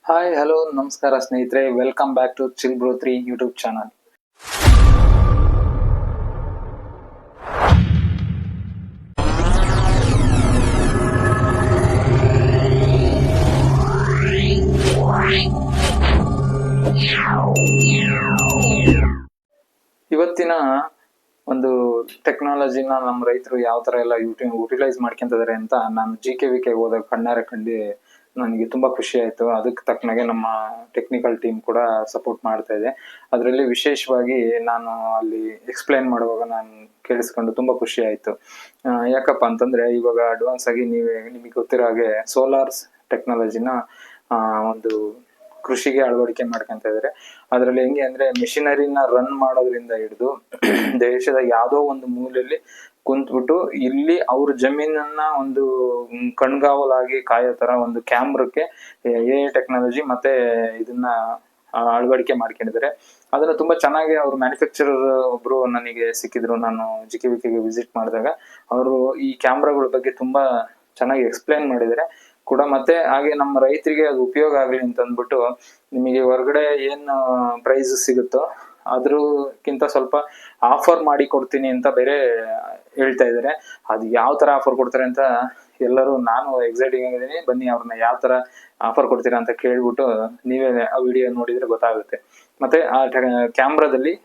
Hi hello ನಮಸ್ಕಾರ ಸ್ನೇಹಿತರೆ, welcome back to chill bro 3 YouTube channel. ಇವತ್ತಿನ ಒಂದು ಟೆಕ್ನಾಲಜಿನ ನಮ್ಮ ರೈತರು ಯಾವ ತರ ಎಲ್ಲ ಯುಟಿಲೈಸ್ ಮಾಡ್ಕೊಂತಿದ್ದಾರೆ ಅಂತ ನಾನು GKVK ಹೋದಾಗ ಕಣ್ಣಾರೆ ಕಂಡು ನನಗೆ ತುಂಬಾ ಖುಷಿ ಆಯ್ತು. ಅದಕ್ಕೆ ತಕ್ಕನಾಗೆ ನಮ್ಮ ಟೆಕ್ನಿಕಲ್ ಟೀಮ್ ಕೂಡ ಸಪೋರ್ಟ್ ಮಾಡ್ತಾ ಇದೆ. ಅದರಲ್ಲಿ ವಿಶೇಷವಾಗಿ ನಾನು ಅಲ್ಲಿ ಎಕ್ಸ್ಪ್ಲೈನ್ ಮಾಡುವಾಗ ನಾನು ಕೇಳಿಸ್ಕೊಂಡು ತುಂಬಾ ಖುಷಿ ಆಯ್ತು. ಯಾಕಪ್ಪ ಅಂತಂದ್ರೆ ಇವಾಗ ಅಡ್ವಾನ್ಸ್ ಆಗಿ ನಿಮಗೆ ಗೊತ್ತಿರೋ ಹಾಗೆ ಸೋಲಾರ್ಸ್ ಟೆಕ್ನಾಲಜಿನ ಒಂದು ಕೃಷಿಗೆ ಅಳವಡಿಕೆ ಮಾಡ್ಕೊಂತ ಇದಾರೆ. ಅದ್ರಲ್ಲಿ ಹೆಂಗೆ ಅಂದ್ರೆ ಮಿಷಿನರಿನ ರನ್ ಮಾಡೋದ್ರಿಂದ ಹಿಡಿದು ದೇಶದ ಯಾವ್ದೋ ಒಂದು ಮೂಲೆಯಲ್ಲಿ ಕುಂತ್ಬಿಟ್ಟು ಇಲ್ಲಿ ಅವ್ರ ಜಮೀನನ್ನ ಒಂದು ಕಣ್ಗಾವಲಾಗಿ ಕಾಯೋ ತರ ಒಂದು ಕ್ಯಾಮ್ರಕ್ಕೆ AI ಟೆಕ್ನಾಲಜಿ ಮತ್ತೆ ಇದನ್ನ ಅಳವಡಿಕೆ ಮಾಡ್ಕೊಂಡಿದ್ದಾರೆ. ಅದನ್ನ ತುಂಬಾ ಚೆನ್ನಾಗಿ ಅವ್ರ ಮ್ಯಾನುಫ್ಯಾಕ್ಚರರ್ ಒಬ್ರು ನನಗೆ ಸಿಕ್ಕಿದ್ರು. ನಾನು GKVKಗೆ ವಿಸಿಟ್ ಮಾಡಿದಾಗ ಅವರು ಈ ಕ್ಯಾಮ್ರಾಗಳ ಬಗ್ಗೆ ತುಂಬಾ ಚೆನ್ನಾಗಿ ಎಕ್ಸ್ಪ್ಲೈನ್ ಮಾಡಿದ್ದಾರೆ ಕೂಡ. ಮತ್ತೆ ಹಾಗೆ ನಮ್ಮ ರೈತರಿಗೆ ಅದು ಉಪಯೋಗ ಆಗ್ಲಿ ಅಂತ ಅಂದ್ಬಿಟ್ಟು ನಿಮಗೆ ಹೊರಗಡೆ ಏನ್ ಪ್ರೈಸ್ ಸಿಗುತ್ತೋ ಅದ್ರಕ್ಕಿಂತ ಸ್ವಲ್ಪ ಆಫರ್ ಮಾಡಿ ಕೊಡ್ತೀನಿ ಅಂತ ಬೇರೆ ಹೇಳ್ತಾ ಇದಾರೆ. ಅದು ಯಾವ ತರ ಆಫರ್ ಕೊಡ್ತಾರೆ ಅಂತ ಎಲ್ಲರೂ, ನಾನು ಎಕ್ಸೈಟಿಂಗ್ ಆಗಿದ್ದೀನಿ. ಬನ್ನಿ ಅವ್ರನ್ನ ಯಾವ ತರ ಆಫರ್ ಕೊಡ್ತೀರಾ ಅಂತ ಕೇಳ್ಬಿಟ್ಟು ನೀವೇ ಆ ವಿಡಿಯೋ ನೋಡಿದ್ರೆ ಗೊತ್ತಾಗುತ್ತೆ. ಮತ್ತೆ ಆ ಕ್ಯಾಮ್ರಾದಲ್ಲಿ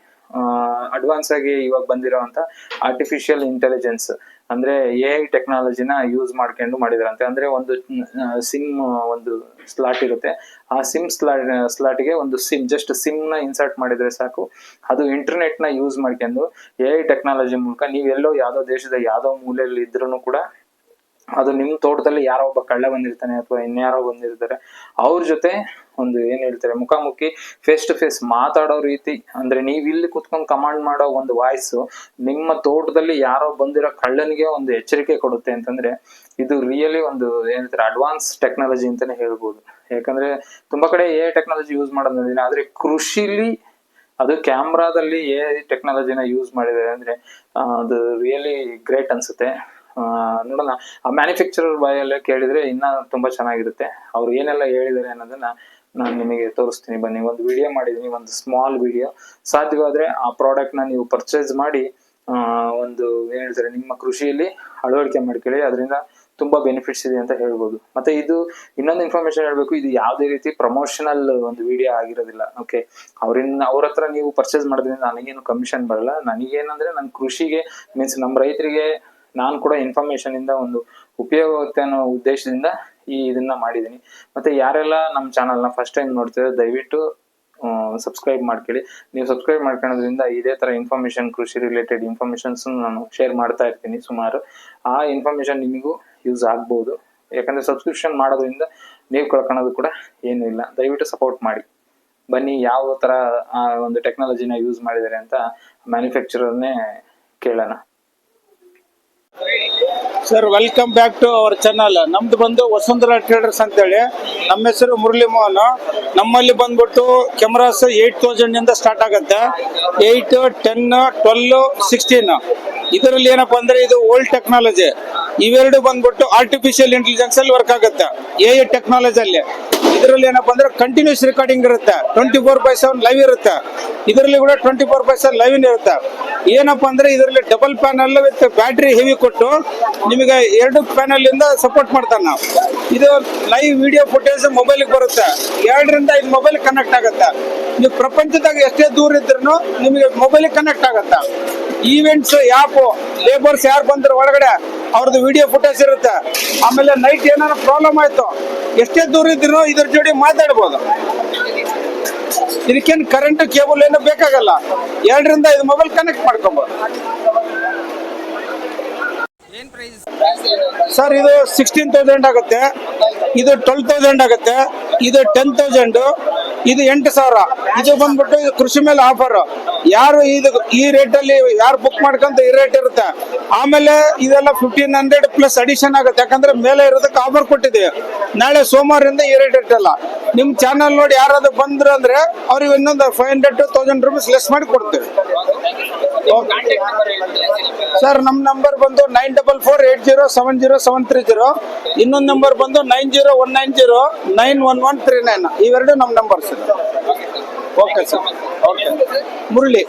ಅಡ್ವಾನ್ಸ್ ಆಗಿ ಇವಾಗ ಬಂದಿರೋಂತ ಆರ್ಟಿಫಿಷಿಯಲ್ ಇಂಟೆಲಿಜೆನ್ಸ್ ಅಂದ್ರೆ AI ಟೆಕ್ನಾಲಜಿನ ಯೂಸ್ ಮಾಡ್ಕೊಂಡು ಮಾಡಿದಾರಂತೆ. ಅಂದ್ರೆ ಒಂದು ಸಿಮ್ ಒಂದು ಸ್ಲಾಟ್ ಇರುತ್ತೆ. ಆ ಸಿಮ್ ಸ್ಲಾಟ್ಗೆ ಒಂದು ಜಸ್ಟ್ ಸಿಮ್ ನ ಇನ್ಸರ್ಟ್ ಮಾಡಿದ್ರೆ ಸಾಕು, ಅದು ಇಂಟರ್ನೆಟ್ ನ ಯೂಸ್ ಮಾಡ್ಕೊಂಡು AI ಟೆಕ್ನಾಲಜಿ ಮೂಲಕ ನೀವೆಲ್ಲೋ ಯಾವ್ದೋ ದೇಶದ ಯಾವ್ದೋ ಮೂಲೆಯಲ್ಲಿ ಇದ್ರೂ ಕೂಡ ಅದು ನಿಮ್ ತೋಟದಲ್ಲಿ ಯಾರೋ ಒಬ್ಬ ಕಳ್ಳ ಬಂದಿರ್ತಾನೆ ಅಥವಾ ಇನ್ಯಾರೋ ಬಂದಿರ್ತಾರೆ, ಅವ್ರ ಜೊತೆ ಒಂದು ಏನ್ ಹೇಳ್ತಾರೆ ಮುಖಾಮುಖಿ ಫೇಸ್ ಟು ಫೇಸ್ ಮಾತಾಡೋ ರೀತಿ, ಅಂದ್ರೆ ನೀವ್ ಇಲ್ಲಿ ಕುತ್ಕೊಂಡ್ ಕಮಾಂಡ್ ಮಾಡೋ ಒಂದು ವಾಯ್ಸ್ ನಿಮ್ಮ ತೋಟದಲ್ಲಿ ಯಾರೋ ಬಂದಿರೋ ಕಳ್ಳನಿಗೆ ಒಂದು ಎಚ್ಚರಿಕೆ ಕೊಡುತ್ತೆ ಅಂತಂದ್ರೆ ಇದು ರಿಯಲಿ ಒಂದು ಏನಂತಾರೆ ಅಡ್ವಾನ್ಸ್ ಟೆಕ್ನಾಲಜಿ ಅಂತಾನೆ ಹೇಳ್ಬೋದು. ಯಾಕಂದ್ರೆ ತುಂಬಾ ಕಡೆ AI ಟೆಕ್ನಾಲಜಿ ಯೂಸ್ ಮಾಡೋದಿಲ್ಲ, ಆದ್ರೆ ಕೃಷಿಲಿ ಅದು ಕ್ಯಾಮ್ರಾದಲ್ಲಿ AI ಟೆಕ್ನಾಲಜಿನ ಯೂಸ್ ಮಾಡಿದ್ದಾರೆ ಅಂದ್ರೆ ಅದು ರಿಯಲಿ ಗ್ರೇಟ್ ಅನ್ಸುತ್ತೆ. ನೋಡೋಣ, ಆ ಮ್ಯಾನುಫ್ಯಾಕ್ಚರರ್ ಬಾಯಲ್ಲೇ ಕೇಳಿದ್ರೆ ಇನ್ನ ತುಂಬಾ ಚೆನ್ನಾಗಿರುತ್ತೆ. ಅವ್ರು ಏನೆಲ್ಲ ಹೇಳಿದ್ದಾರೆ ಅನ್ನೋದನ್ನ ನಾನು ನಿಮಗೆ ತೋರಿಸ್ತೀನಿ. ಬನ್ನಿ, ಒಂದು ವಿಡಿಯೋ ಮಾಡಿದೀನಿ, ಒಂದು ಸ್ಮಾಲ್ ವಿಡಿಯೋ. ಸಾಧ್ಯವಾದ್ರೆ ಆ ಪ್ರಾಡಕ್ಟ್ ನ ನೀವು ಪರ್ಚೇಸ್ ಮಾಡಿ ಒಂದು ಏನ್ ಹೇಳ್ತಾರೆ ನಿಮ್ಮ ಕೃಷಿಯಲ್ಲಿ ಅಳವಡಿಕೆ ಮಾಡ್ಕೊಳ್ಳಿ. ಅದರಿಂದ ತುಂಬಾ ಬೆನಿಫಿಟ್ಸ್ ಇದೆ ಅಂತ ಹೇಳ್ಬೋದು. ಮತ್ತೆ ಇದು ಇನ್ನೊಂದು ಇನ್ಫಾರ್ಮೇಶನ್ ಹೇಳ್ಬೇಕು, ಇದು ಯಾವುದೇ ರೀತಿ ಪ್ರಮೋಷನಲ್ ಒಂದು ವಿಡಿಯೋ ಆಗಿರೋದಿಲ್ಲ. ಓಕೆ, ಅವ್ರ ಹತ್ರ ನೀವು ಪರ್ಚೇಸ್ ಮಾಡೋದ್ರಿಂದ ನನಗೇನು ಕಮಿಷನ್ ಬರಲ್ಲ. ನನಗೇನಂದ್ರೆ ನನ್ನ ಕೃಷಿಗೆ ಮೀನ್ಸ್ ನಮ್ಮ ರೈತರಿಗೆ ನಾನು ಕೂಡ ಇನ್ಫಾರ್ಮೇಶನ್ ಇಂದ ಒಂದು ಉಪಯೋಗ ಅನ್ನೋ ಉದ್ದೇಶದಿಂದ ಇದನ್ನ ಮಾಡಿದೀನಿ. ಮತ್ತೆ ಯಾರೆಲ್ಲ ನಮ್ಮ ಚಾನಲ್ನ ಫಸ್ಟ್ ಟೈಮ್ ನೋಡ್ತಿದ್ರೆ ದಯವಿಟ್ಟು ಸಬ್ಸ್ಕ್ರೈಬ್ ಮಾಡ್ಕೊಳ್ಳಿ. ನೀವು ಸಬ್ಸ್ಕ್ರೈಬ್ ಮಾಡ್ಕೊಳ್ಳೋದ್ರಿಂದ ಇದೇ ತರ ಇನ್ಫಾರ್ಮೇಶನ್, ಕೃಷಿ ರಿಲೇಟೆಡ್ ಇನ್ಫಾರ್ಮೇಶನ್ಸ್ ನಾನು ಶೇರ್ ಮಾಡ್ತಾ ಇರ್ತೀನಿ ಸುಮಾರು. ಆ ಇನ್ಫಾರ್ಮೇಶನ್ ನಿಮಗೂ ಯೂಸ್ ಆಗ್ಬಹುದು. ಯಾಕಂದ್ರೆ ಸಬ್ಸ್ಕ್ರಿಪ್ಷನ್ ಮಾಡೋದ್ರಿಂದ ನೀವು ಕಳ್ಕೊಳ್ಳೋದು ಕೂಡ ಏನೂ ಇಲ್ಲ. ದಯವಿಟ್ಟು ಸಪೋರ್ಟ್ ಮಾಡಿ. ಬನ್ನಿ, ಯಾವ ತರ ಆ ಒಂದು ಟೆಕ್ನಾಲಜಿನ ಯೂಸ್ ಮಾಡಿದ್ದಾರೆ ಅಂತ ಮ್ಯಾನುಫ್ಯಾಕ್ಚರರ್ನೇ ಕೇಳೋಣ. Sir, welcome back to our channel. ನಮ್ದು ಬಂದು ವಸುಂಧರಾ ಟ್ರೇಡರ್ಸ್ ಅಂತೇಳಿ. ನಮ್ಮ ಹೆಸರು ಮುರಳಿ ಮೋಹನ್. ನಮ್ಮಲ್ಲಿ ಬಂದ್ಬಿಟ್ಟು ಕ್ಯಾಮ್ರಾಸ್ 8000 ಇಂದ ಸ್ಟಾರ್ಟ್ ಆಗುತ್ತೆ. 8, 10, 12, 16. ಇದರಲ್ಲಿ ಏನಪ್ಪಾ ಅಂದ್ರೆ ಇದು ಓಲ್ಡ್ ಟೆಕ್ನಾಲಜಿ. ಇವೆರಡು ಬಂದ್ಬಿಟ್ಟು ಆರ್ಟಿಫಿಷಿಯಲ್ ಇಂಟೆಲಿಜೆನ್ಸ್ ಅಲ್ಲಿ ವರ್ಕ್ ಆಗುತ್ತೆ. AI ಟೆಕ್ನಾಲಜಿ ಅಲ್ಲಿ ಇದರಲ್ಲಿ ಏನಪ್ಪಾ ಅಂದ್ರೆ ಕಂಟಿನ್ಯೂಸ್ ರೆಕಾರ್ಡಿಂಗ್ ಇರುತ್ತೆ, 24/7 ಲೈವ್ ಇರುತ್ತೆ. ಇದರಲ್ಲಿ ಕೂಡ 24/7 ಲೈವ್ ಇರುತ್ತೆ. ಏನಪ್ಪಾ ಅಂದ್ರೆ ಇದರಲ್ಲಿ double panel with battery heavy ಕೊಟ್ಟು ನಿಮಗೆ 2 ಪ್ಯಾನಲ್ ಇಂದ ಸಪೋರ್ಟ್ ಮಾಡ್ತಾನೆ ನಾವು. ಇದು ಲೈವ್ ವಿಡಿಯೋ ಫುಟೇಜ್ ಮೊಬೈಲ್ ಬರುತ್ತೆ. 2 ರಿಂದ 5 ಮೊಬೈಲ್ ಕನೆಕ್ಟ್ ಆಗುತ್ತೆ. ನೀವು ಪ್ರಪಂಚದಾಗ ಎಷ್ಟೇ ದೂರ ಇದ್ರೂ ನಿಮಗೆ ಮೊಬೈಲ್ ಕನೆಕ್ಟ್ ಆಗುತ್ತೆ. ಈವೆಂಟ್ಸ್ ಆ್ಯಪ್ ಲೇಬರ್ಸ್ ಯಾರು ಬಂದ್ರೆ ಒಳಗಡೆ ಅವ್ರದ್ದು ವಿಡಿಯೋ ಫುಟೇಜ್ ಇರುತ್ತೆ. ಆಮೇಲೆ ನೈಟ್ ಏನಾರ ಪ್ರಾಬ್ಲಮ್ ಆಯ್ತು, ಎಷ್ಟೇ ದೂರ ಇದ್ರು ಇದ್ರ ಜೋಡಿ ಮಾತಾಡ್ಬೋದು. ಇದಕ್ಕೇನು ಕರೆಂಟ್ ಕೇಬಲ್ ಏನು ಬೇಕಾಗಲ್ಲ. 2 ರಿಂದ 5 ಮೊಬೈಲ್ ಕನೆಕ್ಟ್ ಮಾಡ್ಕೊಬಹುದು. ಸರ್, ಇದು 16,000 ಆಗುತ್ತೆ, ಇದು 12,000 ಆಗುತ್ತೆ, ಇದು 10,000, ಇದು 8,000. ಇದು ಬಂದ್ಬಿಟ್ಟು ಕೃಷಿ ಮೇಲೆ ಆಫರ್. ಯಾರು ಈ ರೇಟ್ ಅಲ್ಲಿ ಯಾರು ಬುಕ್ ಮಾಡ್ಕೊಂತ ಈ ರೇಟ್ ಇರುತ್ತೆ. ಆಮೇಲೆ ಇದೆಲ್ಲ 1500 ಪ್ಲಸ್ ಅಡಿಷನ್ ಆಗುತ್ತೆ. ಯಾಕಂದ್ರೆ ಮೇಲೆ ಇರೋದಕ್ಕೆ ಆಫರ್ ಕೊಟ್ಟಿದ್ದೀವಿ. ನಾಳೆ ಸೋಮವಾರದಿಂದ ಈ ರೇಟ್ ಇಟ್ಟಲ್ಲ. ನಿಮ್ ಚಾನಲ್ ನೋಡಿ ಯಾರಾದ್ರೂ ಬಂದ್ರು ಅಂದ್ರೆ ಅವ್ರಿಗೆ ಇನ್ನೊಂದು 500 to 1000 ರೂಪೀಸ್ ಲೆಸ್ ಮಾಡಿ ಕೊಡ್ತೇವೆ. ಸರ್ ನಮ್ಮ ನಂಬರ್ ಬಂದು 9448070730. ಇನ್ನೊಂದು ನಂಬರ್ ಬಂದು 9019091139. ಇವೆರಡು ನಮ್ಮ number sir. Okay sir. Okay. Murali.